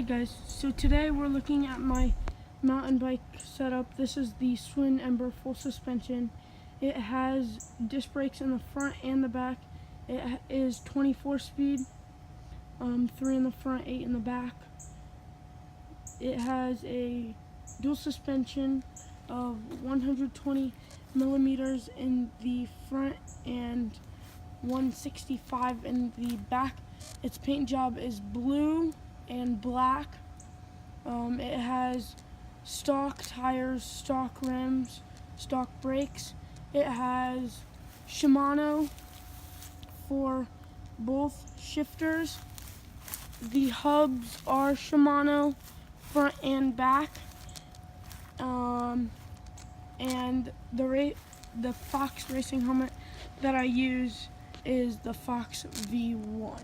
guys, so today we're looking at my mountain bike setup. This is the Schwinn Ember full suspension. It has disc brakes in the front and the back. It is 24 speed, 3 in the front, 8 in the back. It has a dual suspension of 120 millimeters in the front and 165 in the back. Its paint job is blue and black. It has stock tires, stock rims, stock brakes. It has Shimano for both shifters. The hubs are Shimano front and back. And the Fox racing helmet that I use is the Fox V1.